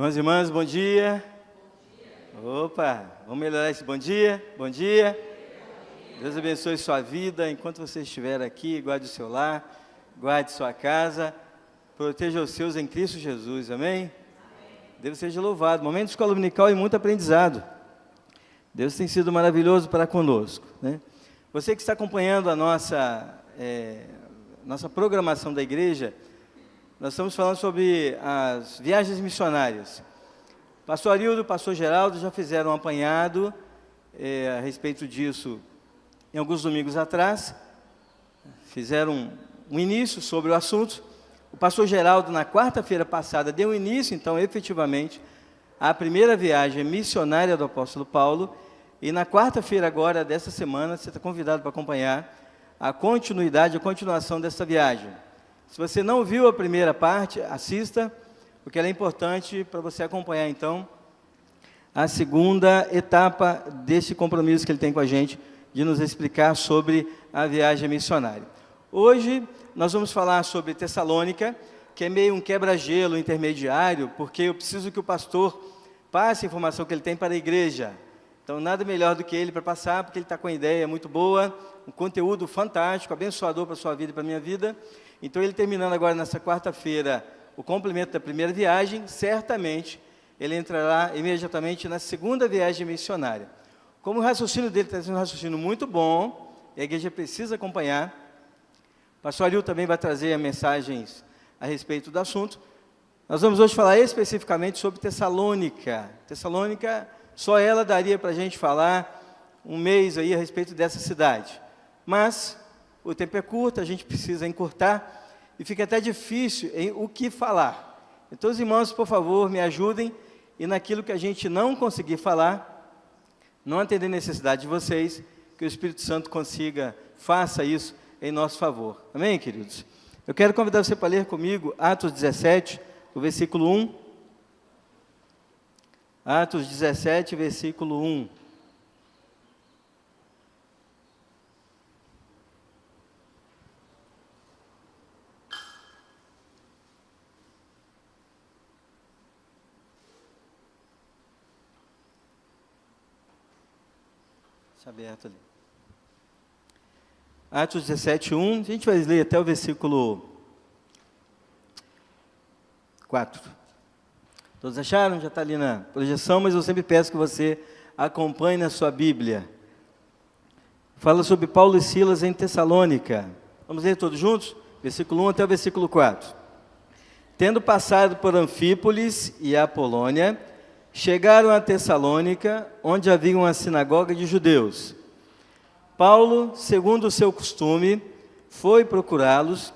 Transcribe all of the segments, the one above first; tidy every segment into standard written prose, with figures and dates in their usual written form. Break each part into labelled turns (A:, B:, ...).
A: Irmãos e irmãs, bom dia. Opa, vamos melhorar esse bom dia? Bom dia. Deus abençoe sua vida enquanto você estiver aqui, guarde o seu lar, guarde sua casa, proteja os seus em Cristo Jesus, amém? Deus seja louvado. Momento de escola dominical e muito aprendizado. Deus tem sido maravilhoso para conosco, né? Você que está acompanhando a nossa programação da igreja, nós estamos falando sobre as viagens missionárias. Pastor Arildo, pastor Geraldo já fizeram um apanhado a respeito disso em alguns domingos atrás. Fizeram um início sobre o assunto. O pastor Geraldo, na quarta-feira passada, deu início, então, efetivamente, à primeira viagem missionária do apóstolo Paulo. E na quarta-feira agora, dessa semana, você está convidado para acompanhar a continuação dessa viagem. Se você não viu a primeira parte, assista, porque ela é importante para você acompanhar, então, a segunda etapa desse compromisso que ele tem com a gente, de nos explicar sobre a viagem missionária. Hoje, nós vamos falar sobre Tessalônica, que é meio um quebra-gelo intermediário, porque eu preciso que o pastor passe a informação que ele tem para a igreja. Então, nada melhor do que ele para passar, porque ele está com a ideia muito boa, um conteúdo fantástico, abençoador para a sua vida e para a minha vida. Então, ele terminando agora nessa quarta-feira o complemento da primeira viagem, certamente ele entrará imediatamente na segunda viagem missionária. Como o raciocínio dele está sendo um raciocínio muito bom, e a igreja precisa acompanhar, o pastor Ariel também vai trazer mensagens a respeito do assunto. Nós vamos hoje falar especificamente sobre Tessalônica. Tessalônica, só ela daria para a gente falar um mês aí a respeito dessa cidade. Mas o tempo é curto, a gente precisa encurtar, e fica até difícil em o que falar. Então, os irmãos, por favor, me ajudem, e naquilo que a gente não conseguir falar, não atender a necessidade de vocês, que o Espírito Santo faça isso em nosso favor. Amém, queridos? Eu quero convidar você para ler comigo Atos 17, o versículo 1. Atos 17, versículo 1. Está aberto ali. Atos 17, 1. A gente vai ler até o versículo 4. Todos acharam? Já está ali na projeção, mas eu sempre peço que você acompanhe na sua Bíblia. Fala sobre Paulo e Silas em Tessalônica. Vamos ler todos juntos? Versículo 1 até o versículo 4. Tendo passado por Anfípolis e Apolônia, chegaram a Tessalônica, onde havia uma sinagoga de judeus. Paulo, segundo o seu costume, foi procurá-los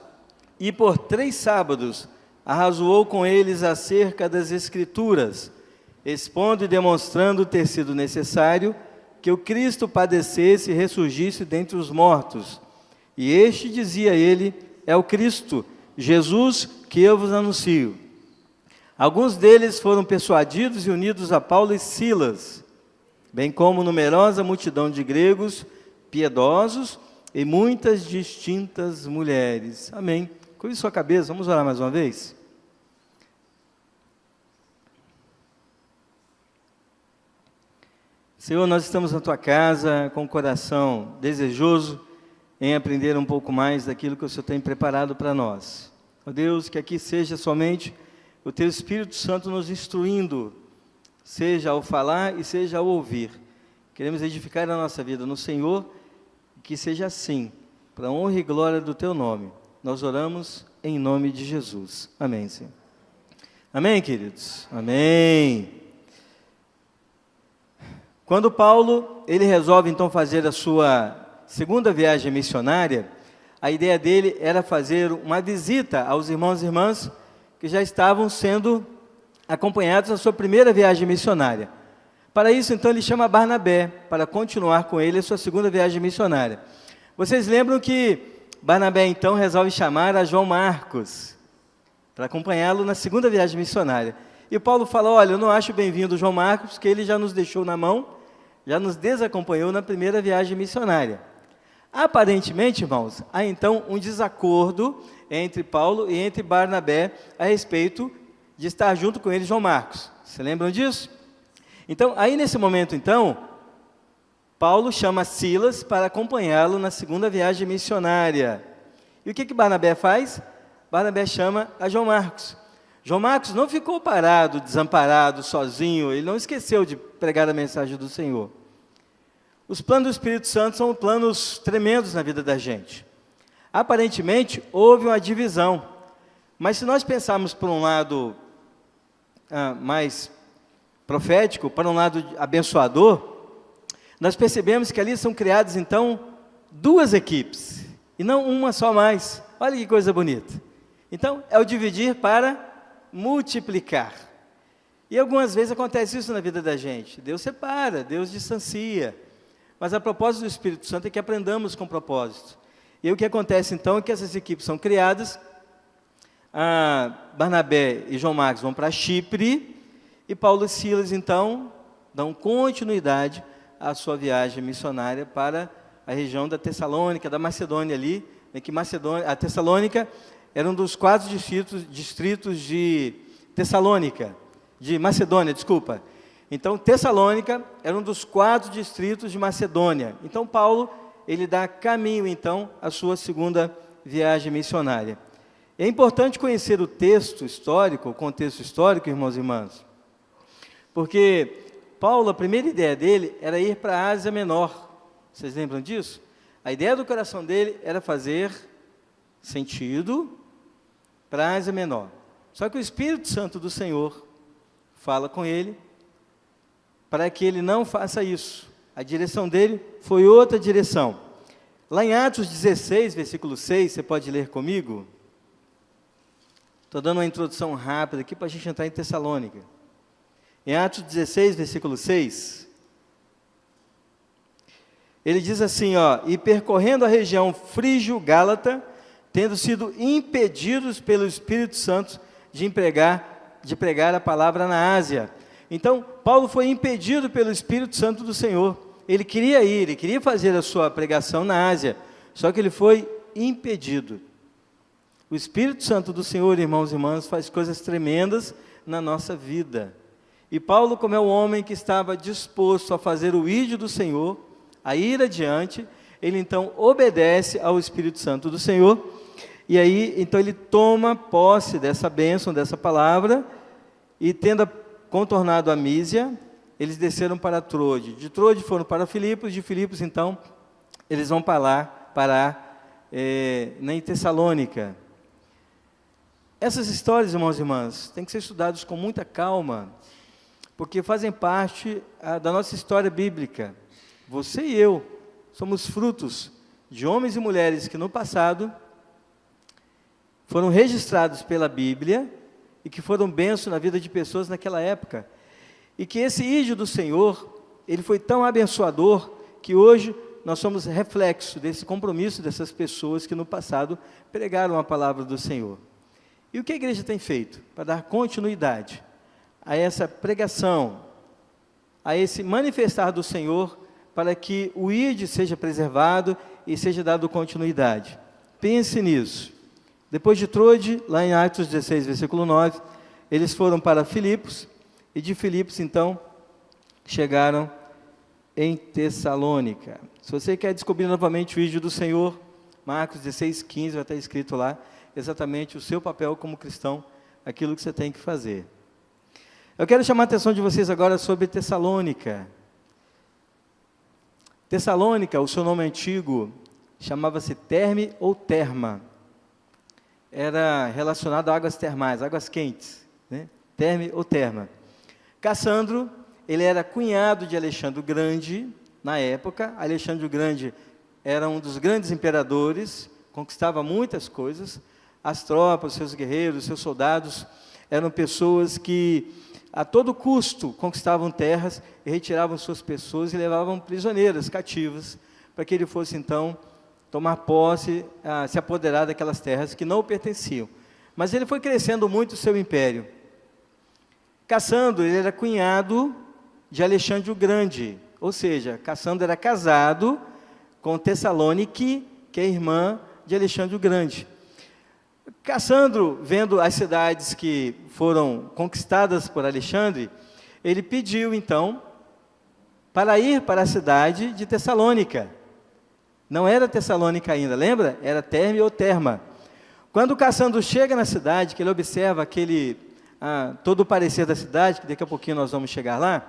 A: e por 3 sábados arrazoou com eles acerca das Escrituras, expondo e demonstrando ter sido necessário que o Cristo padecesse e ressurgisse dentre os mortos. E este, dizia ele, é o Cristo, Jesus, que eu vos anuncio. Alguns deles foram persuadidos e unidos a Paulo e Silas, bem como numerosa multidão de gregos piedosos e muitas distintas mulheres. Amém. Curve sua cabeça, vamos orar mais uma vez? Senhor, nós estamos na Tua casa com o coração desejoso em aprender um pouco mais daquilo que o Senhor tem preparado para nós. Ó Deus, que aqui seja somente o Teu Espírito Santo nos instruindo, seja ao falar e seja ao ouvir. Queremos edificar a nossa vida no Senhor, que seja assim, para a honra e glória do Teu nome. Nós oramos em nome de Jesus. Amém, Senhor. Amém, queridos? Amém. Quando Paulo, ele resolve então fazer a sua segunda viagem missionária, a ideia dele era fazer uma visita aos irmãos e irmãs que já estavam sendo acompanhados na sua primeira viagem missionária. Para isso, então, ele chama Barnabé, para continuar com ele a sua segunda viagem missionária. Vocês lembram que Barnabé, então, resolve chamar a João Marcos, para acompanhá-lo na segunda viagem missionária. E Paulo fala, olha, eu não acho bem-vindo João Marcos, porque ele já nos deixou na mão, já nos desacompanhou na primeira viagem missionária. Aparentemente, irmãos, há então um desacordo entre Paulo e entre Barnabé a respeito de estar junto com ele João Marcos. Se lembram disso? Então, aí nesse momento, então, Paulo chama Silas para acompanhá-lo na segunda viagem missionária. E o que Barnabé faz? Barnabé chama a João Marcos. João Marcos não ficou parado, desamparado, sozinho, ele não esqueceu de pregar a mensagem do Senhor. Os planos do Espírito Santo são planos tremendos na vida da gente. Aparentemente, houve uma divisão, mas se nós pensarmos por um lado mais profético, para um lado abençoador, nós percebemos que ali são criadas, então, duas equipes, e não uma só mais. Olha que coisa bonita. Então, é o dividir para multiplicar. E algumas vezes acontece isso na vida da gente. Deus separa, Deus distancia. Mas a propósito do Espírito Santo é que aprendamos com propósito. E o que acontece então é que essas equipes são criadas. Barnabé e João Marcos vão para Chipre, e Paulo e Silas então dão continuidade à sua viagem missionária para a região da Tessalônica, da Macedônia ali, que a Tessalônica era um dos 4 distritos de Tessalônica, de Macedônia, desculpa. Então, Tessalônica era um dos 4 distritos de Macedônia. Então, Paulo, ele dá caminho, então, à sua segunda viagem missionária. É importante conhecer o texto histórico, o contexto histórico, irmãos e irmãs, porque Paulo, a primeira ideia dele era ir para a Ásia Menor. Vocês lembram disso? A ideia do coração dele era fazer sentido para a Ásia Menor. Só que o Espírito Santo do Senhor fala com ele para que ele não faça isso. A direção dele foi outra direção. Lá em Atos 16, versículo 6, você pode ler comigo? Estou dando uma introdução rápida aqui para a gente entrar em Tessalônica. Em Atos 16, versículo 6, ele diz assim, e percorrendo a região frígio-gálata, tendo sido impedidos pelo Espírito Santo de pregar a palavra na Ásia. Então, Paulo foi impedido pelo Espírito Santo do Senhor. Ele queria ir, ele queria fazer a sua pregação na Ásia, só que ele foi impedido. O Espírito Santo do Senhor, irmãos e irmãs, faz coisas tremendas na nossa vida. E Paulo, como é um homem que estava disposto a fazer o ídolo do Senhor, a ir adiante, ele então obedece ao Espírito Santo do Senhor, e aí, então ele toma posse dessa bênção, dessa palavra, e tendo contornado a Mísia, eles desceram para Trode. De Trode foram para Filipos, de Filipos, então, eles vão parar em Tessalônica. Essas histórias, irmãos e irmãs, têm que ser estudadas com muita calma, porque fazem parte da nossa história bíblica. Você e eu somos frutos de homens e mulheres que no passado foram registrados pela Bíblia e que foram bênçãos na vida de pessoas naquela época. E que esse ídolo do Senhor, ele foi tão abençoador que hoje nós somos reflexo desse compromisso dessas pessoas que no passado pregaram a palavra do Senhor. E o que a igreja tem feito para dar continuidade a essa pregação, a esse manifestar do Senhor, para que o ídolo seja preservado e seja dado continuidade? Pense nisso. Depois de Trode, lá em Atos 16, versículo 9, eles foram para Filipos, e de Filipos, então, chegaram em Tessalônica. Se você quer descobrir novamente o ídolo do Senhor, Marcos 16, 15, vai estar escrito lá, exatamente o seu papel como cristão, aquilo que você tem que fazer. Eu quero chamar a atenção de vocês agora sobre Tessalônica. Tessalônica, o seu nome antigo, chamava-se Terme ou Terma. Era relacionado a águas termais, águas quentes, né? Terme ou Terma. Cassandro, ele era cunhado de Alexandre o Grande, na época. Alexandre o Grande era um dos grandes imperadores, conquistava muitas coisas. As tropas, seus guerreiros, seus soldados, eram pessoas que a todo custo conquistavam terras e retiravam suas pessoas e levavam prisioneiras, cativas, para que ele fosse então tomar posse, se apoderar daquelas terras que não o pertenciam. Mas ele foi crescendo muito o seu império. Cassandro, ele era cunhado de Alexandre o Grande, ou seja, Cassandro era casado com Tessalônique, que é irmã de Alexandre o Grande. Cassandro, vendo as cidades que foram conquistadas por Alexandre, ele pediu, então, para ir para a cidade de Tessalônica. Não era Tessalônica ainda, lembra? Era Terme ou Terma. Quando Cassandro chega na cidade, que ele observa todo o parecer da cidade, que daqui a pouquinho nós vamos chegar lá,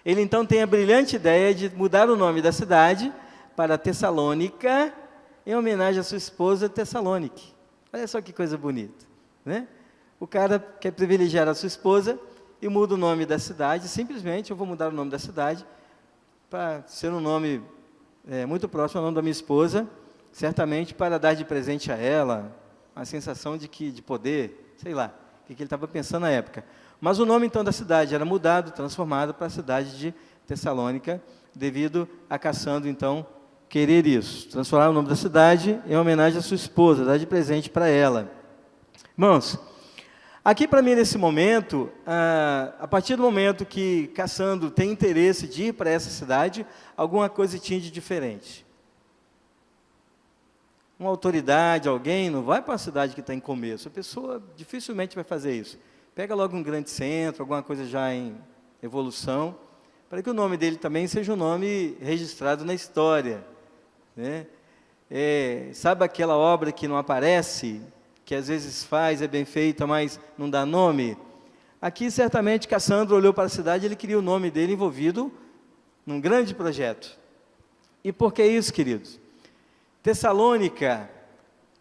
A: ele então tem a brilhante ideia de mudar o nome da cidade para Tessalônica, em homenagem à sua esposa Tessalônique. Olha só que coisa bonita, né? O cara quer privilegiar a sua esposa e muda o nome da cidade, simplesmente eu vou mudar o nome da cidade para ser um nome muito próximo ao nome da minha esposa, certamente para dar de presente a ela a sensação de poder, sei lá, o que ele estava pensando na época. Mas o nome então da cidade era mudado, transformado para a cidade de Tessalônica, devido a Cassandro então querer isso, transformar o nome da cidade em homenagem à sua esposa, dar de presente para ela. Irmãos, aqui para mim nesse momento, a partir do momento que Cassandro tem interesse de ir para essa cidade, alguma coisa tinha de diferente. Uma autoridade, alguém, não vai para uma cidade que está em começo, a pessoa dificilmente vai fazer isso. Pega logo um grande centro, alguma coisa já em evolução, para que o nome dele também seja um nome registrado na história, né? Sabe aquela obra que não aparece, que às vezes faz, é bem feita, mas não dá nome? Aqui, certamente, Cassandro olhou para a cidade, ele queria o nome dele envolvido num grande projeto. E por que isso, queridos? Tessalônica,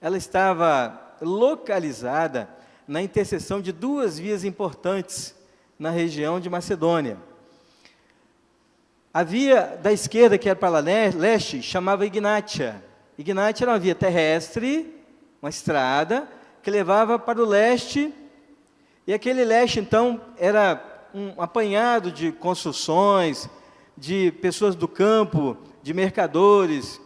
A: ela estava localizada na interseção de duas vias importantes na região de Macedônia. A via da esquerda, que era para leste, chamava Ignátia. Ignátia era uma via terrestre, uma estrada, que levava para o leste, e aquele leste, então, era um apanhado de construções, de pessoas do campo, de mercadores,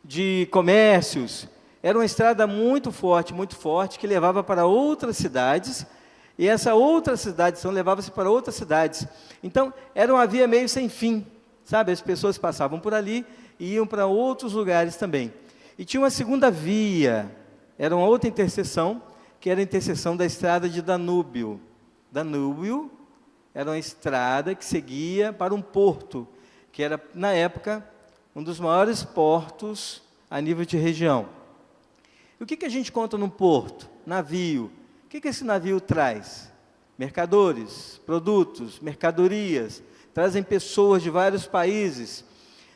A: de comércios. Era uma estrada muito forte, que levava para outras cidades, e essa outra cidade, então, levava-se para outras cidades. Então, era uma via meio sem fim, sabe? As pessoas passavam por ali e iam para outros lugares também. E tinha uma segunda via, era uma outra interseção, que era a interseção da estrada de Danúbio. Danúbio era uma estrada que seguia para um porto, que era, na época, um dos maiores portos a nível de região. E o que a gente conta num porto? Navio. O que esse navio traz? Mercadores, produtos, mercadorias, trazem pessoas de vários países,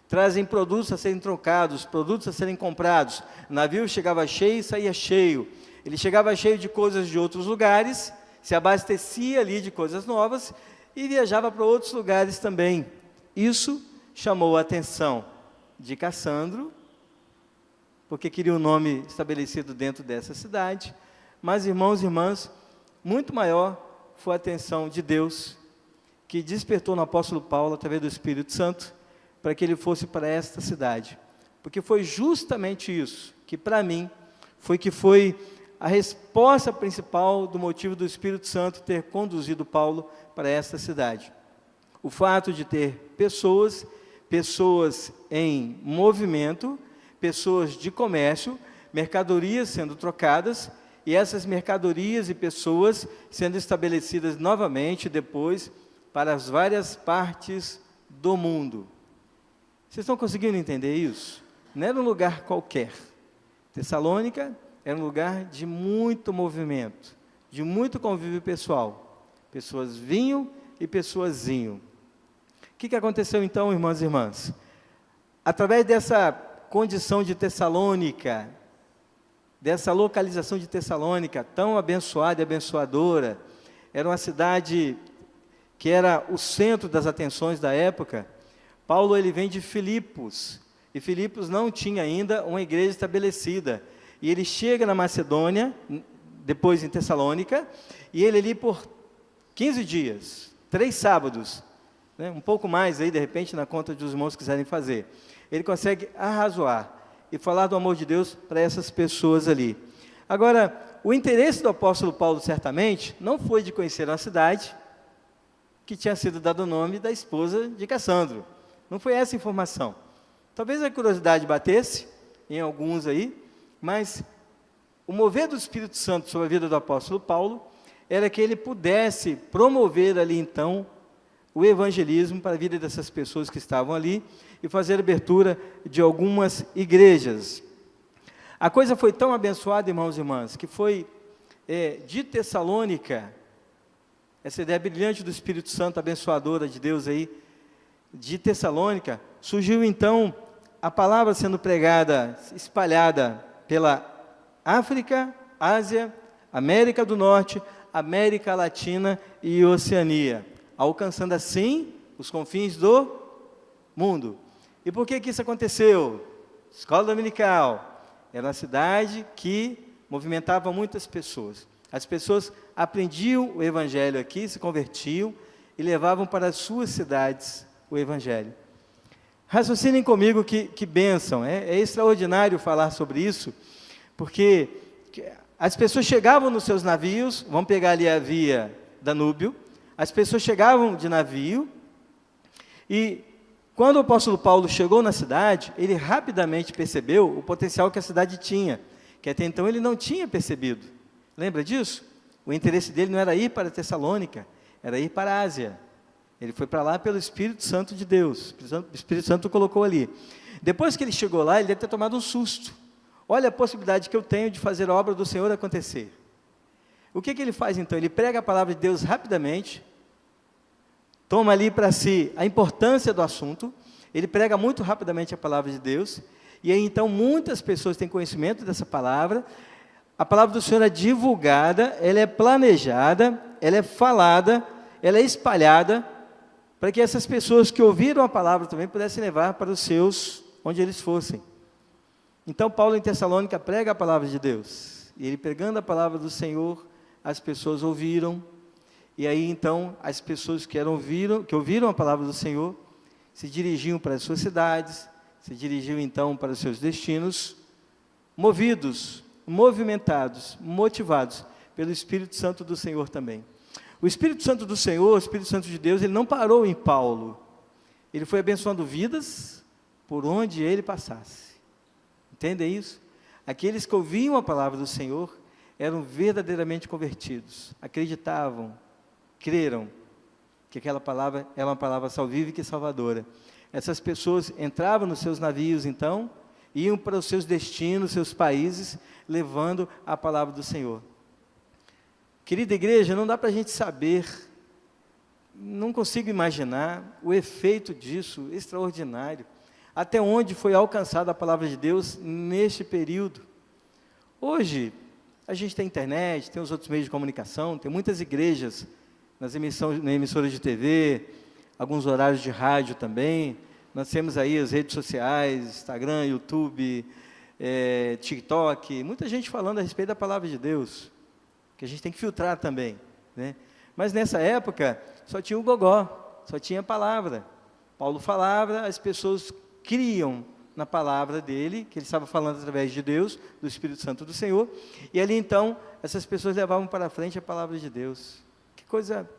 A: trazem produtos a serem trocados, produtos a serem comprados. O navio chegava cheio e saía cheio. Ele chegava cheio de coisas de outros lugares, se abastecia ali de coisas novas e viajava para outros lugares também. Isso chamou a atenção de Cassandro, porque queria um nome estabelecido dentro dessa cidade. Mas, irmãos e irmãs, muito maior foi a atenção de Deus, que despertou no apóstolo Paulo, através do Espírito Santo, para que ele fosse para esta cidade. Porque foi justamente isso, que para mim, foi a resposta principal do motivo do Espírito Santo ter conduzido Paulo para esta cidade. O fato de ter pessoas em movimento, pessoas de comércio, mercadorias sendo trocadas, e essas mercadorias e pessoas sendo estabelecidas novamente depois para as várias partes do mundo. Vocês estão conseguindo entender isso? Não era um lugar qualquer. Tessalônica era um lugar de muito movimento, de muito convívio pessoal. Pessoas vinham e pessoas iam. O que aconteceu então, irmãos e irmãs? Através dessa condição de Tessalônica, dessa localização de Tessalônica, tão abençoada e abençoadora, era uma cidade que era o centro das atenções da época. Paulo, ele vem de Filipos, e Filipos não tinha ainda uma igreja estabelecida, e ele chega na Macedônia, depois em Tessalônica, e ele ali por 15 dias, 3 sábados, né, um pouco mais aí, de repente, na conta dos irmãos quiserem fazer, ele consegue arrazoar e falar do amor de Deus para essas pessoas ali. Agora, o interesse do apóstolo Paulo, certamente, não foi de conhecer uma cidade que tinha sido dado o nome da esposa de Cassandro. Não foi essa a informação. Talvez a curiosidade batesse em alguns aí, mas O mover do Espírito Santo sobre a vida do apóstolo Paulo era que ele pudesse promover ali então o evangelismo para a vida dessas pessoas que estavam ali e fazer a abertura de algumas igrejas. A coisa foi tão abençoada, irmãos e irmãs, que foi de Tessalônica, essa ideia brilhante do Espírito Santo, abençoadora de Deus aí, de Tessalônica, surgiu então a palavra sendo pregada, espalhada pela África, Ásia, América do Norte, América Latina e Oceania, alcançando assim os confins do mundo. E por que isso aconteceu? Escola Dominical era uma cidade que movimentava muitas pessoas. As pessoas aprendiam o Evangelho aqui, se convertiam e levavam para as suas cidades o Evangelho. Raciocinem comigo que bênção, é extraordinário falar sobre isso, porque as pessoas chegavam nos seus navios, vamos pegar ali a via Danúbio, as pessoas chegavam de navio, e quando o apóstolo Paulo chegou na cidade, ele rapidamente percebeu o potencial que a cidade tinha, que até então ele não tinha percebido. Lembra disso? O interesse dele não era ir para Tessalônica, era ir para a Ásia. Ele foi para lá pelo Espírito Santo de Deus, o Espírito Santo o colocou ali. Depois que ele chegou lá, ele deve ter tomado um susto. Olha a possibilidade que eu tenho de fazer a obra do Senhor acontecer. O que ele faz então? Ele prega a palavra de Deus rapidamente, toma ali para si a importância do assunto, ele prega muito rapidamente a palavra de Deus, e aí então muitas pessoas têm conhecimento dessa palavra, a palavra do Senhor é divulgada, ela é planejada, ela é falada, ela é espalhada, para que essas pessoas que ouviram a palavra também pudessem levar para os seus, onde eles fossem. Então Paulo em Tessalônica prega a palavra de Deus, e ele pregando a palavra do Senhor, as pessoas ouviram, e aí então as pessoas que ouviram a palavra do Senhor, se dirigiam para as suas cidades, se dirigiam então para os seus destinos, movidos, movimentados, motivados pelo Espírito Santo do Senhor também. O Espírito Santo do Senhor, o Espírito Santo de Deus, ele não parou em Paulo, ele foi abençoando vidas por onde ele passasse. Entendem isso? Aqueles que ouviam a palavra do Senhor eram verdadeiramente convertidos, acreditavam, creram que aquela palavra era uma palavra salvífica e salvadora. Essas pessoas entravam nos seus navios então, iam para os seus destinos, seus países, levando a palavra do Senhor. Querida igreja, não dá para a gente saber, não consigo imaginar o efeito disso, extraordinário, até onde foi alcançada a palavra de Deus neste período. Hoje, a gente tem internet, tem os outros meios de comunicação, tem muitas igrejas nas emissoras de TV, alguns horários de rádio também, nós temos aí as redes sociais, Instagram, YouTube, TikTok, muita gente falando a respeito da palavra de Deus, que a gente tem que filtrar também, né? Mas nessa época, só tinha o gogó, só tinha a palavra. Paulo falava, as pessoas criam na palavra dele, que ele estava falando através de Deus, do Espírito Santo do Senhor, e ali então, essas pessoas levavam para frente a palavra de Deus. Que coisa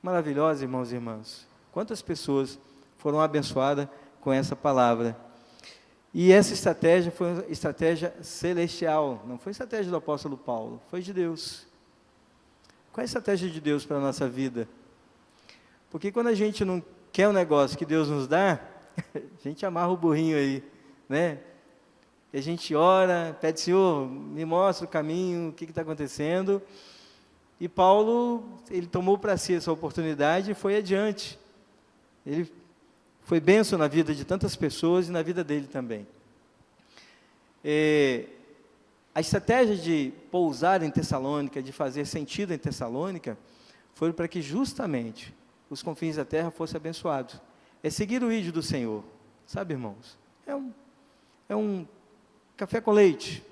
A: maravilhosa, irmãos e irmãs. Quantas pessoas foram abençoadas com essa palavra. E essa estratégia foi uma estratégia celestial, não foi estratégia do apóstolo Paulo, foi de Deus. Qual é a estratégia de Deus para a nossa vida? Porque quando a gente não quer um negócio que Deus nos dá, a gente amarra o burrinho aí, né? E a gente ora, pede, Senhor, me mostra o caminho, o que está acontecendo. E Paulo, ele tomou para si essa oportunidade e foi adiante. Ele foi bênção na vida de tantas pessoas e na vida dele também. A estratégia de pousar em Tessalônica, de fazer sentido em Tessalônica, foi para que justamente os confins da terra fossem abençoados. É seguir o ídolo do Senhor, sabe, irmãos? É um café com leite.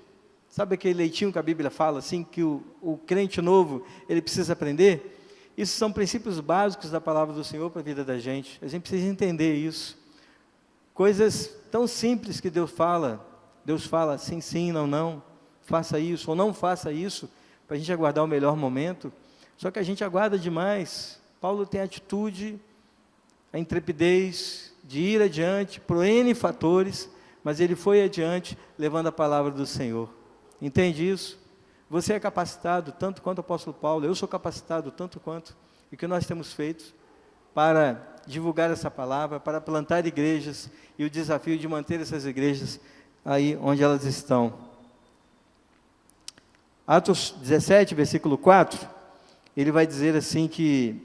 A: Sabe aquele leitinho que a Bíblia fala, assim, que o crente novo, ele precisa aprender? Isso são princípios básicos da palavra do Senhor para a vida da gente. A gente precisa entender isso. Coisas tão simples que Deus fala sim, sim, não, não, faça isso, ou não faça isso, para a gente aguardar o melhor momento. Só que a gente aguarda demais. Paulo tem a atitude, a intrepidez de ir adiante, por N fatores, mas ele foi adiante, levando a palavra do Senhor. Entende isso? Você é capacitado tanto quanto o apóstolo Paulo, eu sou capacitado tanto quanto, e o que nós temos feito para divulgar essa palavra, para plantar igrejas, e o desafio de manter essas igrejas aí onde elas estão. Atos 17, versículo 4, ele vai dizer assim que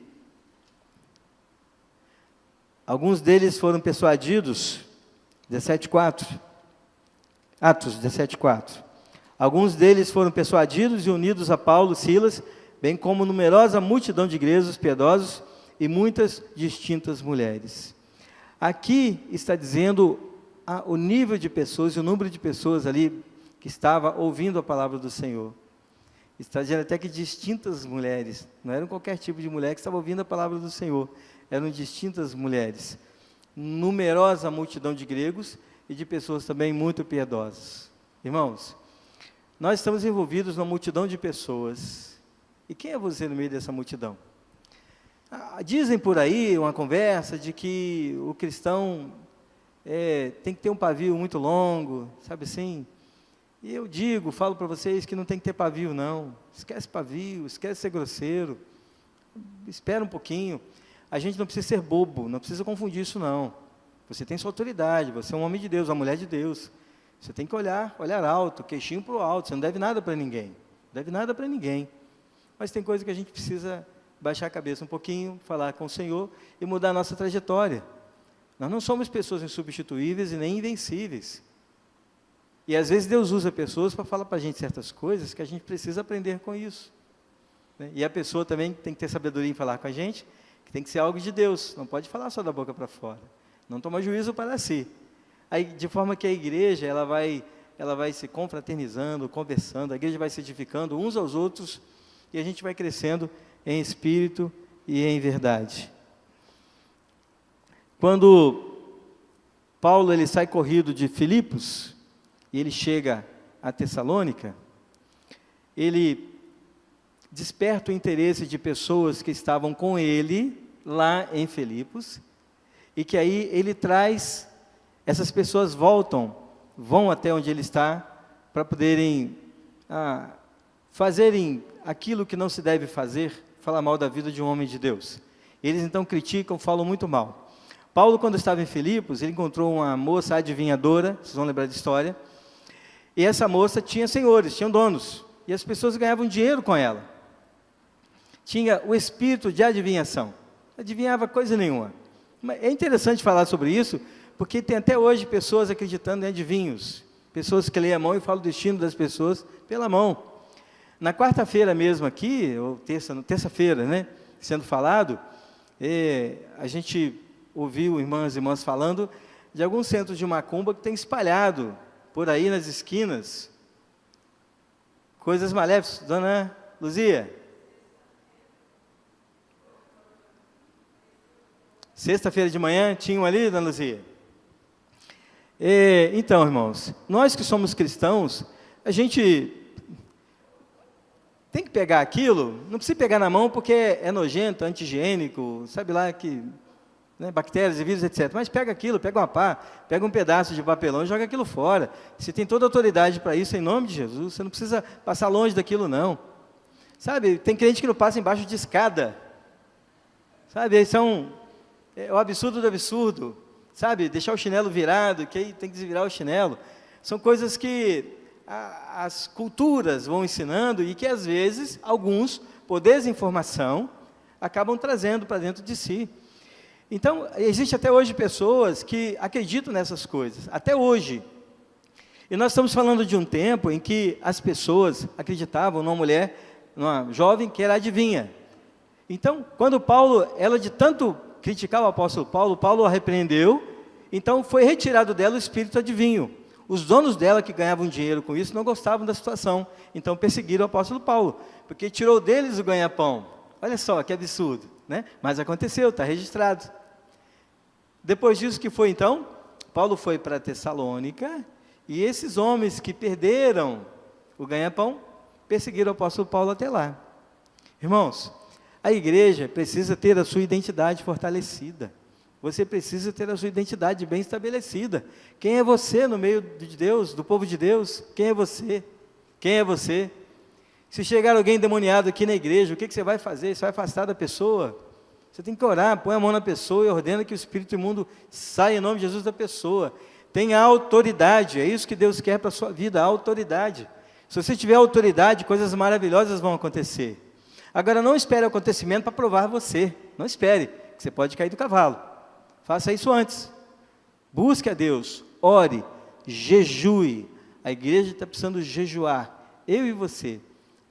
A: alguns deles foram persuadidos, 17:4, Atos 17:4. Alguns deles foram persuadidos e unidos a Paulo e Silas, bem como numerosa multidão de gregos piedosos e muitas distintas mulheres. Aqui está dizendo o nível de pessoas e o número de pessoas ali que estava ouvindo a palavra do Senhor. Está dizendo até que distintas mulheres, não eram qualquer tipo de mulher que estava ouvindo a palavra do Senhor, eram distintas mulheres. Numerosa multidão de gregos e de pessoas também muito piedosas. Irmãos, nós estamos envolvidos numa multidão de pessoas. E quem é você no meio dessa multidão? Dizem por aí, uma conversa, de que o cristão tem que ter um pavio muito longo, sabe assim? E eu falo para vocês que não tem que ter pavio, não. Esquece pavio, esquece ser grosseiro. Espera um pouquinho. A gente não precisa ser bobo, não precisa confundir isso, não. Você tem sua autoridade, você é um homem de Deus, uma mulher de Deus. Você tem que olhar alto, queixinho para o alto. Você não deve nada para ninguém. Não deve nada para ninguém. Mas tem coisa que a gente precisa baixar a cabeça um pouquinho, falar com o Senhor e mudar a nossa trajetória. Nós não somos pessoas insubstituíveis e nem invencíveis. E às vezes Deus usa pessoas para falar para a gente certas coisas que a gente precisa aprender com isso. Né? E a pessoa também tem que ter sabedoria em falar com a gente, que tem que ser algo de Deus, não pode falar só da boca para fora. Não toma juízo para si. Aí, de forma que a igreja ela vai se confraternizando, conversando, a igreja vai se edificando uns aos outros, e a gente vai crescendo em espírito e em verdade. Quando Paulo ele sai corrido de Filipos, e ele chega a Tessalônica, ele desperta o interesse de pessoas que estavam com ele lá em Filipos, e que aí ele traz, essas pessoas vão até onde ele está, para poderem fazerem aquilo que não se deve fazer, falar mal da vida de um homem de Deus. Eles então criticam, falam muito mal. Paulo, quando estava em Filipos, ele encontrou uma moça adivinhadora, vocês vão lembrar da história, e essa moça tinha senhores, tinha donos, e as pessoas ganhavam dinheiro com ela. Tinha o espírito de adivinhação, adivinhava coisa nenhuma. É interessante falar sobre isso, porque tem até hoje pessoas acreditando em adivinhos, pessoas que leem a mão e falam o destino das pessoas pela mão. Na quarta-feira mesmo aqui, ou terça-feira, né, sendo falado, a gente ouviu irmãs e irmãs falando de alguns centros de macumba que tem espalhado por aí nas esquinas coisas maléficas. Dona Luzia? Sexta-feira de manhã, tinham ali, Dona Luzia? Então, irmãos, nós que somos cristãos, a gente tem que pegar aquilo, não precisa pegar na mão porque é nojento, anti-higiênico, sabe lá que, né, bactérias e vírus, etc. Mas pega aquilo, pega uma pá, pega um pedaço de papelão e joga aquilo fora. Você tem toda a autoridade para isso, em nome de Jesus, você não precisa passar longe daquilo, não. Sabe, tem crente que não passa embaixo de escada. Sabe, esse é o absurdo do absurdo. Sabe, deixar o chinelo virado, que aí tem que desvirar o chinelo. São coisas que as culturas vão ensinando e que, às vezes, alguns, por desinformação, acabam trazendo para dentro de si. Então, existe até hoje pessoas que acreditam nessas coisas, até hoje. E nós estamos falando de um tempo em que as pessoas acreditavam numa mulher, numa jovem que era adivinha. Então, quando Paulo, ela de tanto criticar o apóstolo Paulo, Paulo a repreendeu, então foi retirado dela o espírito adivinho. Os donos dela, que ganhavam dinheiro com isso, não gostavam da situação, então perseguiram o apóstolo Paulo, porque tirou deles o ganha-pão. Olha só, que absurdo, né? Mas aconteceu, está registrado. Depois disso, que foi então? Paulo foi para Tessalônica, e esses homens que perderam o ganha-pão, perseguiram o apóstolo Paulo até lá. Irmãos, a igreja precisa ter a sua identidade fortalecida. Você precisa ter a sua identidade bem estabelecida. Quem é você no meio de Deus, do povo de Deus? Quem é você? Quem é você? Se chegar alguém endemoniado aqui na igreja, o que você vai fazer? Você vai afastar da pessoa? Você tem que orar, põe a mão na pessoa e ordena que o espírito imundo saia em nome de Jesus da pessoa. Tenha autoridade, é isso que Deus quer para a sua vida, a autoridade. Se você tiver autoridade, coisas maravilhosas vão acontecer. Agora, não espere o acontecimento para provar você. Não espere, que você pode cair do cavalo. Faça isso antes. Busque a Deus, ore, jejue. A igreja está precisando jejuar. Eu e você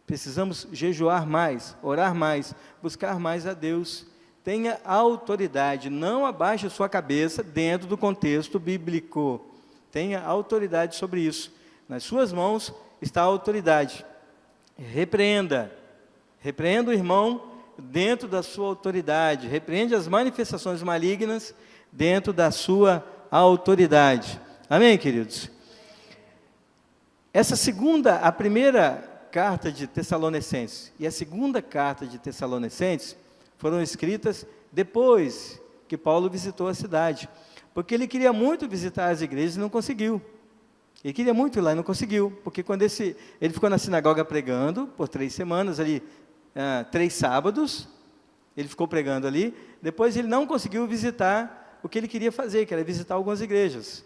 A: precisamos jejuar mais, orar mais, buscar mais a Deus. Tenha autoridade, não abaixe a sua cabeça dentro do contexto bíblico. Tenha autoridade sobre isso. Nas suas mãos está a autoridade. Repreenda o irmão dentro da sua autoridade. Repreende as manifestações malignas dentro da sua autoridade. Amém, queridos? A primeira carta de Tessalonicenses e a segunda carta de Tessalonicenses foram escritas depois que Paulo visitou a cidade, porque ele queria muito visitar as igrejas e não conseguiu. Ele queria muito ir lá e não conseguiu, porque quando ele ficou na sinagoga pregando por 3 semanas, 3 sábados, ele ficou pregando ali, depois ele não conseguiu visitar o que ele queria fazer, que era visitar algumas igrejas.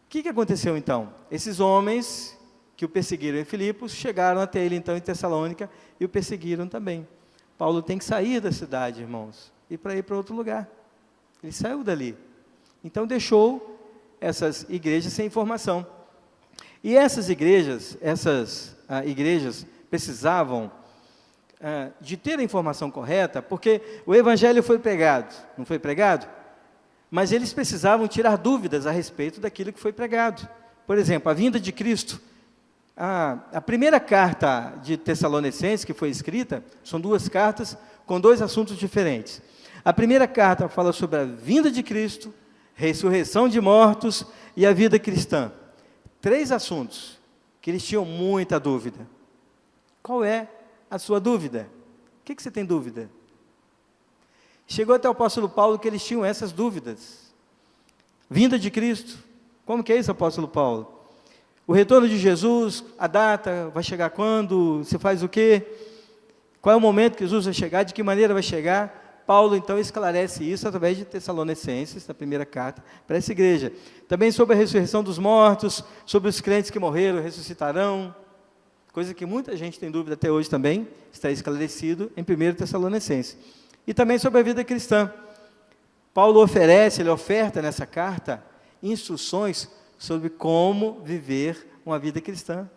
A: O que aconteceu então? Esses homens que o perseguiram em Filipos, chegaram até ele então em Tessalônica e o perseguiram também. Paulo tem que sair da cidade, irmãos, e para ir para outro lugar. Ele saiu dali. Então deixou essas igrejas sem informação. E essas igrejas precisavam de ter a informação correta, porque o evangelho foi pregado, não foi pregado? Mas eles precisavam tirar dúvidas a respeito daquilo que foi pregado. Por exemplo, a vinda de Cristo. A primeira carta de Tessalonicenses que foi escrita, são 2 cartas com 2 assuntos diferentes. A primeira carta fala sobre a vinda de Cristo, ressurreição de mortos e a vida cristã. 3 assuntos que eles tinham muita dúvida. Qual é a sua dúvida? O que você tem dúvida? Chegou até o apóstolo Paulo que eles tinham essas dúvidas. Vinda de Cristo, como que é isso, apóstolo Paulo? O retorno de Jesus, a data, vai chegar quando? Você faz o quê? Qual é o momento que Jesus vai chegar? De que maneira vai chegar? Paulo, então, esclarece isso através de Tessalonicenses, da primeira carta, para essa igreja. Também sobre a ressurreição dos mortos, sobre os crentes que morreram, ressuscitarão, coisa que muita gente tem dúvida até hoje também, está esclarecido em 1 Tessalonicenses. E também sobre a vida cristã. Paulo ele oferta nessa carta, instruções sobre como viver uma vida cristã.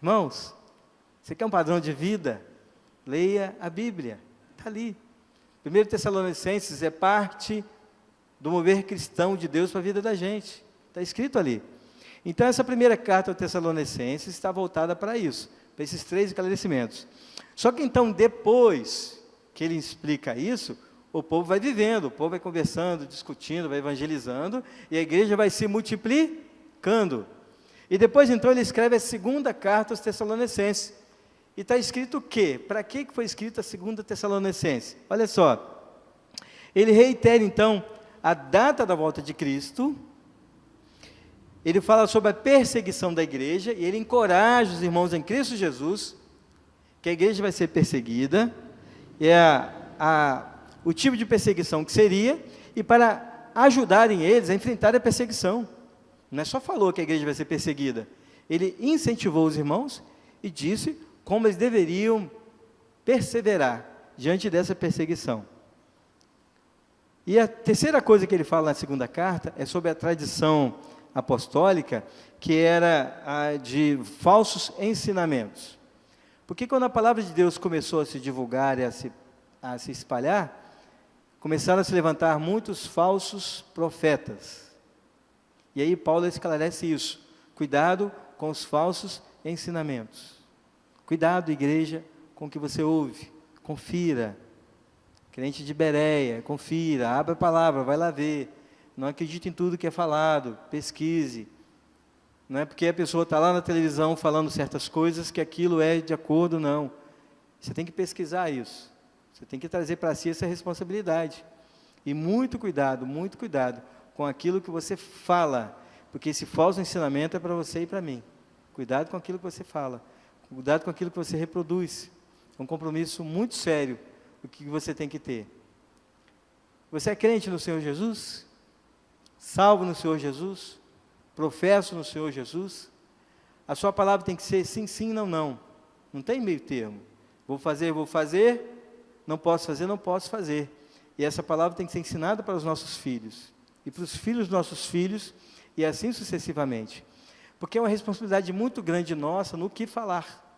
A: Irmãos, você quer um padrão de vida? Leia a Bíblia, está ali. 1 Tessalonicenses é parte do mover cristão de Deus para a vida da gente, está escrito ali. Então essa primeira carta aos Tessalonicenses está voltada para isso, para esses 3 esclarecimentos. Só que então depois que ele explica isso, o povo vai vivendo, o povo vai conversando, discutindo, vai evangelizando, e a igreja vai se multiplicando. E depois, então, ele escreve a segunda carta aos Tessalonicenses. E está escrito o quê? Para que foi escrita a segunda Tessalonicenses? Olha só. Ele reitera, então, a data da volta de Cristo. Ele fala sobre a perseguição da igreja, e ele encoraja os irmãos em Cristo Jesus, que a igreja vai ser perseguida, e o tipo de perseguição que seria, e para ajudarem eles a enfrentar a perseguição. Não é só falou que a igreja vai ser perseguida, ele incentivou os irmãos e disse como eles deveriam perseverar diante dessa perseguição. E a terceira coisa que ele fala na segunda carta é sobre a tradição apostólica, que era a de falsos ensinamentos. Porque quando a palavra de Deus começou a se divulgar e a se espalhar, começaram a se levantar muitos falsos profetas. E aí Paulo esclarece isso. Cuidado com os falsos ensinamentos. Cuidado, igreja, com o que você ouve. Confira. Crente de Bereia, confira, abra a palavra, vai lá ver. Não acredite em tudo que é falado, pesquise. Não é porque a pessoa está lá na televisão falando certas coisas que aquilo é de acordo, não. Você tem que pesquisar isso. Você tem que trazer para si essa responsabilidade. E muito cuidado com aquilo que você fala, porque esse falso ensinamento é para você e para mim. Cuidado com aquilo que você fala. Cuidado com aquilo que você reproduz. É um compromisso muito sério o que você tem que ter. Você é crente no Senhor Jesus? Salvo no Senhor Jesus? Professo no Senhor Jesus? A sua palavra tem que ser sim, sim, não, não. Não tem meio termo. Vou fazer, não posso fazer, não posso fazer. E essa palavra tem que ser ensinada para os nossos filhos. E para os filhos dos nossos filhos, e assim sucessivamente. Porque é uma responsabilidade muito grande nossa no que falar.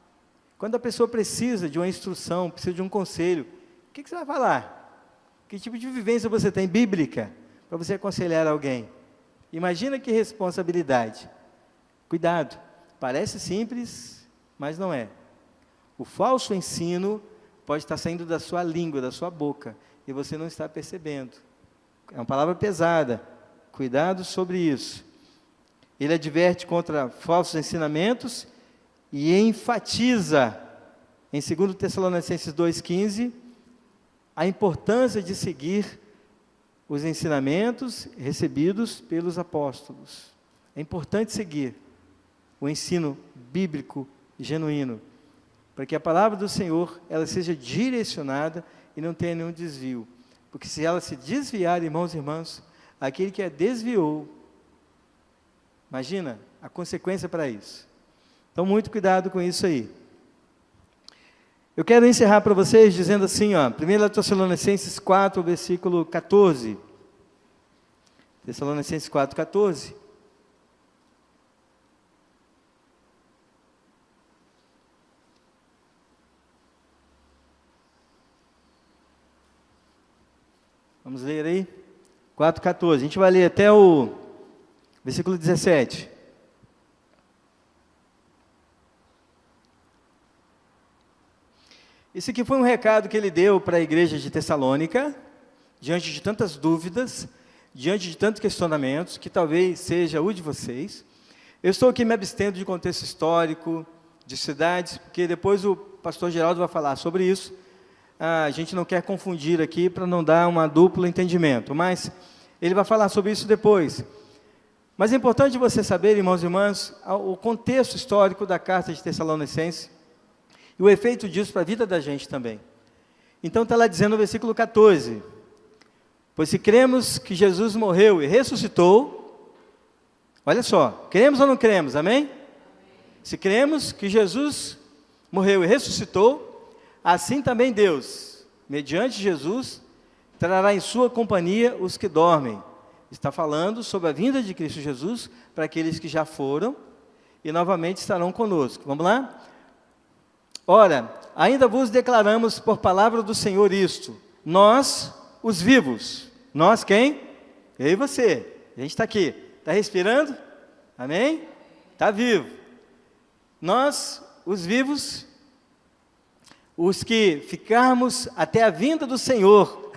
A: Quando a pessoa precisa de uma instrução, precisa de um conselho, o que você vai falar? Que tipo de vivência você tem bíblica para você aconselhar alguém? Imagina que responsabilidade. Cuidado, parece simples, mas não é. O falso ensino pode estar saindo da sua língua, da sua boca, e você não está percebendo. É uma palavra pesada. Cuidado sobre isso. Ele adverte contra falsos ensinamentos e enfatiza, em 2 Tessalonicenses 2,15, a importância de seguir os ensinamentos recebidos pelos apóstolos. É importante seguir o ensino bíblico genuíno, para que a palavra do Senhor ela seja direcionada e não tenha nenhum desvio. Porque se ela se desviar, irmãos e irmãs, aquele que a desviou, imagina a consequência para isso. Então, muito cuidado com isso aí. Eu quero encerrar para vocês dizendo assim, 1 Tessalonicenses 4, versículo 14. Tessalonicenses 4, 14. Vamos ler aí? 4, 14. A gente vai ler até o versículo 17. Esse aqui foi um recado que ele deu para a igreja de Tessalônica, diante de tantas dúvidas, diante de tantos questionamentos, que talvez seja o de vocês. Eu estou aqui me abstendo de contexto histórico, de cidades, porque depois o pastor Geraldo vai falar sobre isso. A gente não quer confundir aqui para não dar um duplo entendimento, mas ele vai falar sobre isso depois. Mas é importante você saber, irmãos e irmãs, o contexto histórico da carta de Tessalonicenses, e o efeito disso para a vida da gente também. Então está lá dizendo no versículo 14, pois se cremos que Jesus morreu e ressuscitou, olha só, cremos ou não cremos, amém? Se cremos que Jesus morreu e ressuscitou, assim também Deus, mediante Jesus, trará em sua companhia os que dormem. Está falando sobre a vinda de Cristo Jesus, para aqueles que já foram, e novamente estarão conosco. Vamos lá? Ora, ainda vos declaramos por palavra do Senhor isto, nós, os vivos. Nós quem? Eu e você. A gente está aqui. Está respirando? Amém? Está vivo. Nós, os vivos, os que ficarmos até a vinda do Senhor.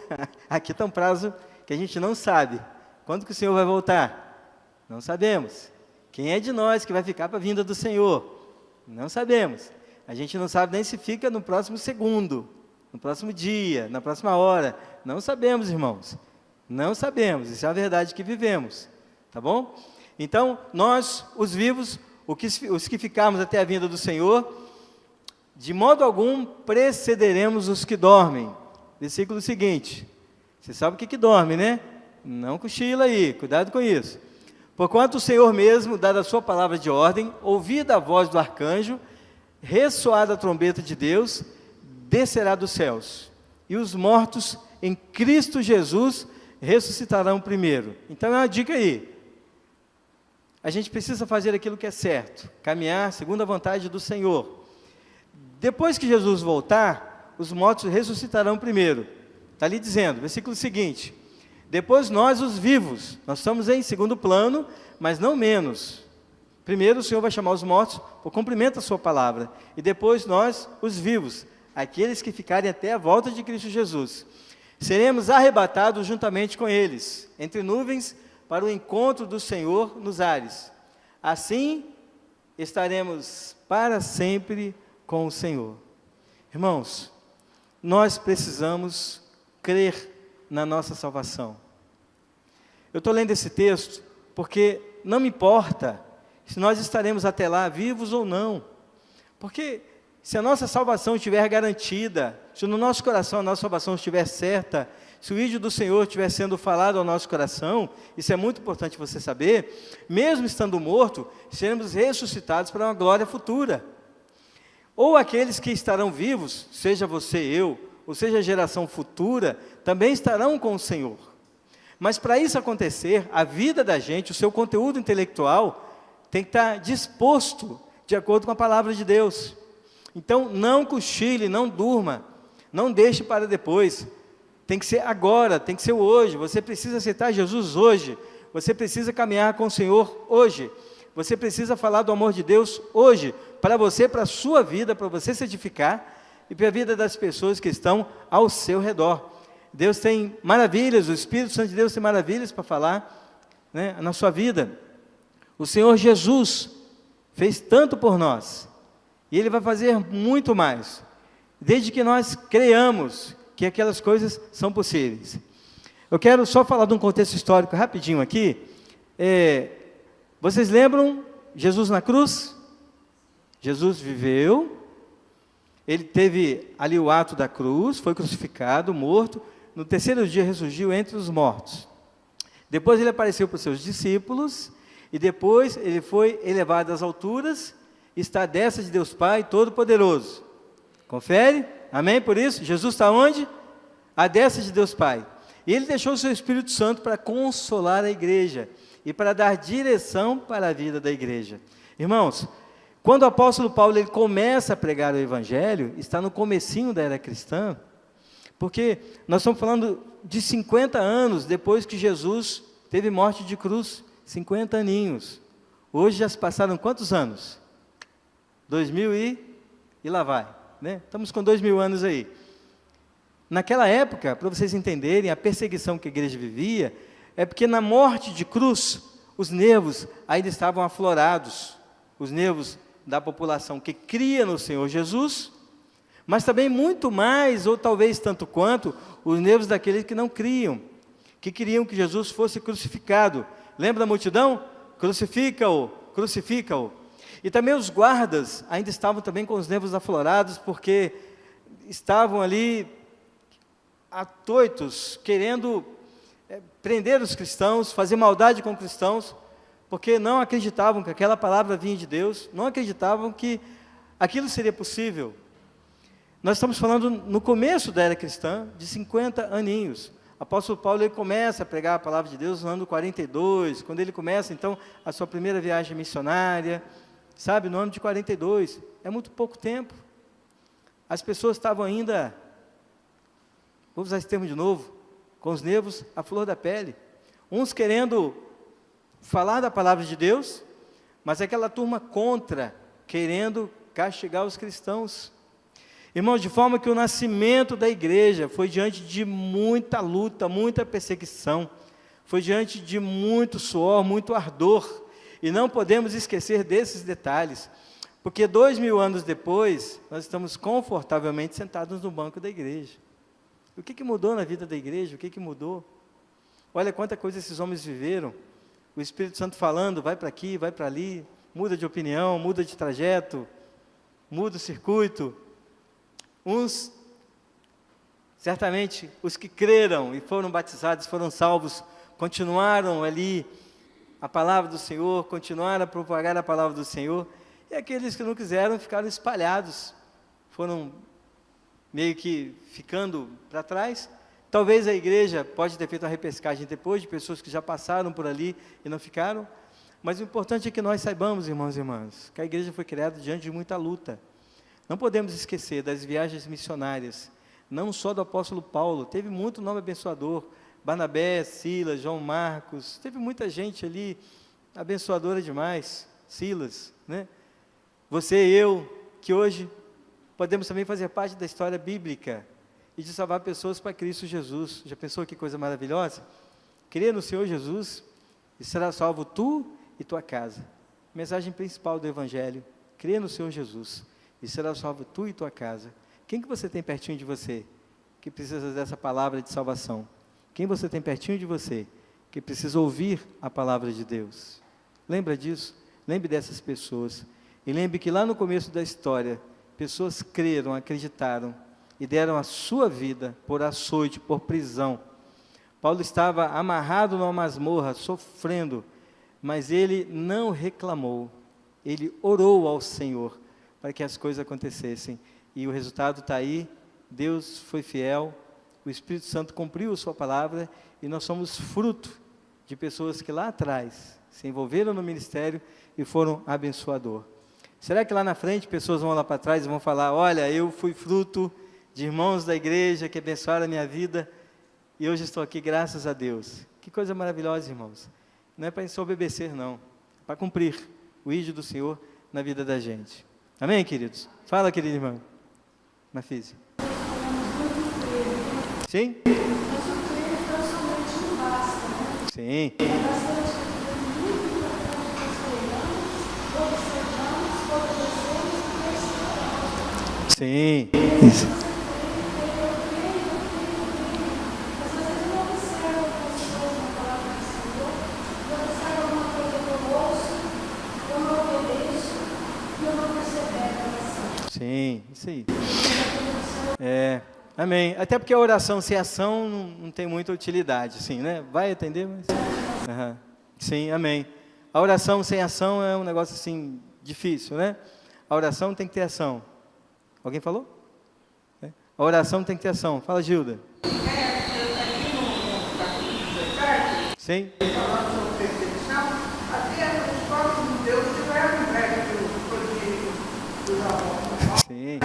A: Aqui está um prazo que a gente não sabe. Quando que o Senhor vai voltar? Não sabemos. Quem é de nós que vai ficar para a vinda do Senhor? Não sabemos. A gente não sabe nem se fica no próximo segundo, no próximo dia, na próxima hora. Não sabemos, irmãos. Não sabemos. Isso é a verdade que vivemos. Tá bom? Então, nós, os vivos, os que ficarmos até a vinda do Senhor, de modo algum precederemos os que dormem. Versículo seguinte. Você sabe o que dorme, né? Não cochila aí, cuidado com isso. Porquanto o Senhor mesmo, dada a sua palavra de ordem, ouvida a voz do arcanjo, ressoada a trombeta de Deus, descerá dos céus, e os mortos em Cristo Jesus ressuscitarão primeiro. Então é uma dica aí. A gente precisa fazer aquilo que é certo, caminhar segundo a vontade do Senhor. Depois que Jesus voltar, os mortos ressuscitarão primeiro. Está ali dizendo, versículo seguinte, depois nós os vivos, nós estamos em segundo plano, mas não menos. Primeiro o Senhor vai chamar os mortos por cumprimento da sua palavra. E depois nós, os vivos, aqueles que ficarem até a volta de Cristo Jesus. Seremos arrebatados juntamente com eles, entre nuvens, para o encontro do Senhor nos ares. Assim, estaremos para sempre com o Senhor. Irmãos, nós precisamos crer na nossa salvação. Eu estou lendo esse texto porque não me importa se nós estaremos até lá vivos ou não. Porque se a nossa salvação estiver garantida, se no nosso coração a nossa salvação estiver certa, se o ídolo do Senhor estiver sendo falado ao nosso coração, isso é muito importante você saber, mesmo estando morto, seremos ressuscitados para uma glória futura. Ou aqueles que estarão vivos, seja você, eu, ou seja a geração futura, também estarão com o Senhor. Mas para isso acontecer, a vida da gente, o seu conteúdo intelectual, tem que estar disposto de acordo com a palavra de Deus. Então, não cochile, não durma, não deixe para depois. Tem que ser agora, tem que ser hoje. Você precisa aceitar Jesus hoje. Você precisa caminhar com o Senhor hoje. Você precisa falar do amor de Deus hoje, para você, para a sua vida, para você se edificar e para a vida das pessoas que estão ao seu redor. Deus tem maravilhas, o Espírito Santo de Deus tem maravilhas para falar, né, na sua vida. O Senhor Jesus fez tanto por nós, e Ele vai fazer muito mais, desde que nós creiamos que aquelas coisas são possíveis. Eu quero só falar de um contexto histórico rapidinho aqui. Vocês lembram Jesus na cruz? Jesus viveu, Ele teve ali o ato da cruz, foi crucificado, morto, no terceiro dia ressurgiu entre os mortos. Depois Ele apareceu para os seus discípulos, e depois Ele foi elevado às alturas, está à destra de Deus Pai Todo-Poderoso. Confere? Amém? Por isso, Jesus está onde? À destra de Deus Pai. E Ele deixou o seu Espírito Santo para consolar a igreja, e para dar direção para a vida da igreja. Irmãos, quando o apóstolo Paulo ele começa a pregar o Evangelho, está no comecinho da era cristã, porque nós estamos falando de 50 anos depois que Jesus teve morte de cruz, 50 aninhos. Hoje já se passaram quantos anos? 2000 e lá vai, né? Estamos com 2000 anos aí. Naquela época, para vocês entenderem a perseguição que a igreja vivia, é porque na morte de cruz, os nervos ainda estavam aflorados, os nervos da população que cria no Senhor Jesus, mas também muito mais, ou talvez tanto quanto, os nervos daqueles que não criam, que queriam que Jesus fosse crucificado. Lembra da multidão? Crucifica-o, crucifica-o. E também os guardas ainda estavam também com os nervos aflorados, porque estavam ali atoitos, querendo prender os cristãos, fazer maldade com cristãos, porque não acreditavam que aquela palavra vinha de Deus, não acreditavam que aquilo seria possível. Nós estamos falando no começo da era cristã, de 50 aninhos. O apóstolo Paulo ele começa a pregar a palavra de Deus no ano 42, quando ele começa então a sua primeira viagem missionária, sabe, no ano de 42, é muito pouco tempo. As pessoas estavam ainda, vou usar esse termo de novo, com os nervos à flor da pele, uns querendo falar da palavra de Deus, mas aquela turma contra, querendo castigar os cristãos. Irmãos, de forma que o nascimento da igreja foi diante de muita luta, muita perseguição, foi diante de muito suor, muito ardor, e não podemos esquecer desses detalhes, porque 2000 anos depois, nós estamos confortavelmente sentados no banco da igreja. O que mudou na vida da igreja? O que mudou? Olha quanta coisa esses homens viveram, o Espírito Santo falando, vai para aqui, vai para ali, muda de opinião, muda de trajeto, muda o circuito. Uns, certamente, os que creram e foram batizados, foram salvos, continuaram ali a palavra do Senhor, continuaram a propagar a palavra do Senhor, e aqueles que não quiseram ficaram espalhados, foram meio que ficando para trás. Talvez a igreja pode ter feito uma repescagem depois, de pessoas que já passaram por ali e não ficaram, mas o importante é que nós saibamos, irmãos e irmãs, que a igreja foi criada diante de muita luta. Não podemos esquecer das viagens missionárias, não só do apóstolo Paulo, teve muito nome abençoador, Barnabé, Silas, João Marcos, teve muita gente ali, abençoadora demais, Silas, né? Você e eu, que hoje podemos também fazer parte da história bíblica, e de salvar pessoas para Cristo Jesus. Já pensou que coisa maravilhosa? Crê no Senhor Jesus, e será salvo tu e tua casa. Mensagem principal do Evangelho, crê no Senhor Jesus, e será salvo tu e tua casa. Quem que você tem pertinho de você, que precisa dessa palavra de salvação? Quem você tem pertinho de você, que precisa ouvir a palavra de Deus? Lembra disso? Lembre dessas pessoas. E lembre que lá no começo da história, pessoas creram, acreditaram e deram a sua vida por açoite, por prisão. Paulo estava amarrado numa masmorra, sofrendo, mas ele não reclamou. Ele orou ao Senhor para que as coisas acontecessem. E o resultado está aí. Deus foi fiel, o Espírito Santo cumpriu a sua palavra e nós somos fruto de pessoas que lá atrás se envolveram no ministério e foram abençoador. Será que lá na frente pessoas vão lá para trás e vão falar, olha, eu fui fruto de irmãos da igreja que abençoaram a minha vida e hoje estou aqui graças a Deus. Que coisa maravilhosa, irmãos. Não é para ensoberbecer, não. É para cumprir o ídolo do Senhor na vida da gente. Amém, queridos? Fala, querido irmão. Mafise. Sim? Sim. Sim. Isso. Sim, isso aí. Amém. Até porque a oração sem ação não tem muita utilidade, sim, né? Vai atender, mas... Sim, amém. A oração sem ação é um negócio assim, difícil, né? A oração tem que ter ação. Alguém falou? A oração tem que ter ação. Fala, Gilda. Sim. Sim.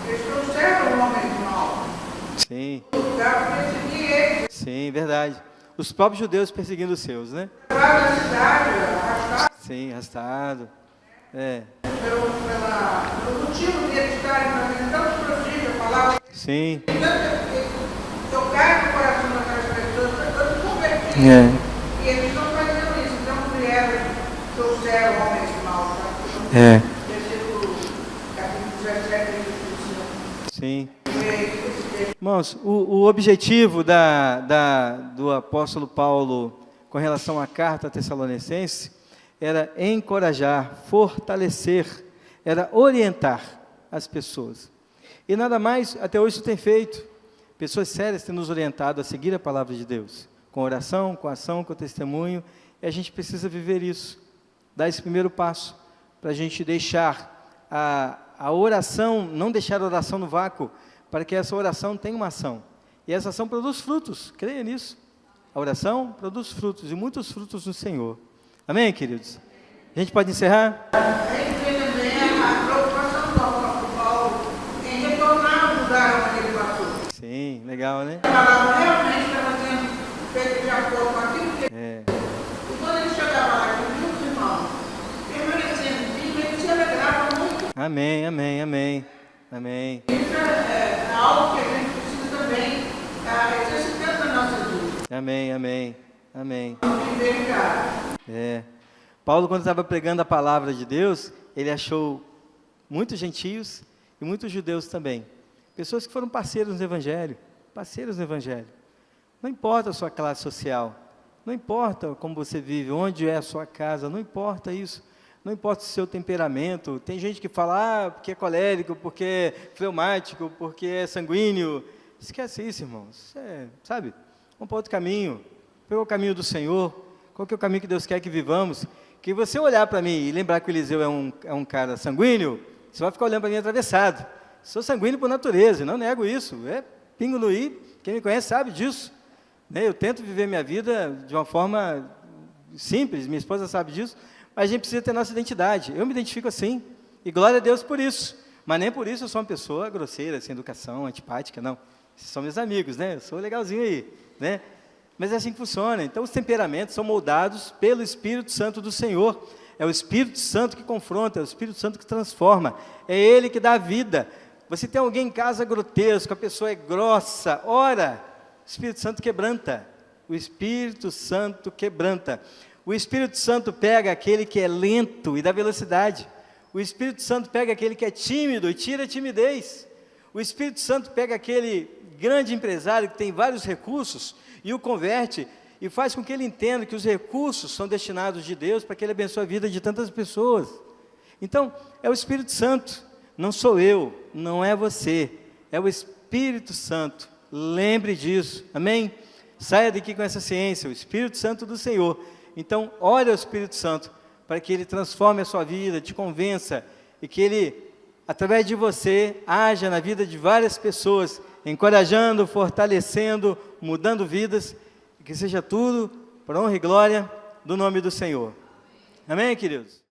B: Eles trouxeram o homem do mal.
A: Sim.
B: Para perseguir ele.
A: Sim, verdade. Os próprios judeus perseguindo os seus, né?
B: Para a cidade, arrastado.
A: Sim, arrastado.
B: Pelo motivo de eles estarem fazendo tanto prosílio, a palavra.
A: Sim.
B: Tocar no coração daquelas pessoas, para todos convertirem. E eles estão fazendo isso. Então, vieram, trouxeram o homem do mal.
A: Sim. Irmãos, o objetivo do apóstolo Paulo com relação à carta a Tessalonicenses era encorajar, fortalecer, era orientar as pessoas. E nada mais, até hoje isso tem feito. Pessoas sérias têm nos orientado a seguir a palavra de Deus, com oração, com ação, com testemunho, e a gente precisa viver isso, dar esse primeiro passo, para a gente deixar a oração, não deixar a oração no vácuo, para que essa oração tenha uma ação. E essa ação produz frutos, creia nisso. A oração produz frutos, e muitos frutos no Senhor. Amém, queridos? A gente pode encerrar?
B: A gente vê também a preocupação do apóstolo Paulo em retornar ao lugar onde ele passou.
A: Sim, legal, né?
B: A palavra realmente estava sendo feita de acordo com aquilo que E quando ele chegava lá, ele viu os irmãos permanecendo firme, ele se alegrava muito.
A: Amém, amém, amém. Amém.
B: Isso é algo que a gente precisa também estar exercitando na nossa vida.
A: Amém, amém, amém.
B: Viver,
A: Paulo, quando estava pregando a palavra de Deus, ele achou muitos gentios e muitos judeus também. Pessoas que foram parceiros no Evangelho. Parceiros no Evangelho. Não importa a sua classe social. Não importa como você vive, onde é a sua casa. Não importa isso. Não importa o seu temperamento. Tem gente que fala, porque é colérico, porque é fleumático, porque é sanguíneo. Esquece isso, irmãos. Sabe? Vamos para outro caminho. Pegou o caminho do Senhor. Qual que é o caminho que Deus quer que vivamos? Que você olhar para mim e lembrar que o Eliseu é um cara sanguíneo, você vai ficar olhando para mim atravessado. Sou sanguíneo por natureza, não nego isso. É pingo no i, quem me conhece sabe disso. Eu tento viver minha vida de uma forma simples, minha esposa sabe disso, mas a gente precisa ter nossa identidade. Eu me identifico assim, e glória a Deus por isso. Mas nem por isso eu sou uma pessoa grosseira, sem educação, antipática, não. Vocês são meus amigos, né? Eu sou legalzinho aí, né? Mas é assim que funciona. Então, os temperamentos são moldados pelo Espírito Santo do Senhor. É o Espírito Santo que confronta, é o Espírito Santo que transforma. É Ele que dá vida. Você tem alguém em casa grotesco, a pessoa é grossa, ora, o Espírito Santo quebranta. O Espírito Santo quebranta. O Espírito Santo pega aquele que é lento e dá velocidade. O Espírito Santo pega aquele que é tímido e tira a timidez. O Espírito Santo pega aquele grande empresário que tem vários recursos e o converte e faz com que ele entenda que os recursos são destinados de Deus para que ele abençoe a vida de tantas pessoas. Então, é o Espírito Santo, não sou eu, não é você, é o Espírito Santo. Lembre disso, amém? Saia daqui com essa ciência, o Espírito Santo do Senhor. Então, ore ao Espírito Santo para que ele transforme a sua vida, te convença, e que ele, através de você, haja na vida de várias pessoas, encorajando, fortalecendo, mudando vidas, e que seja tudo para honra e glória do nome do Senhor. Amém, queridos?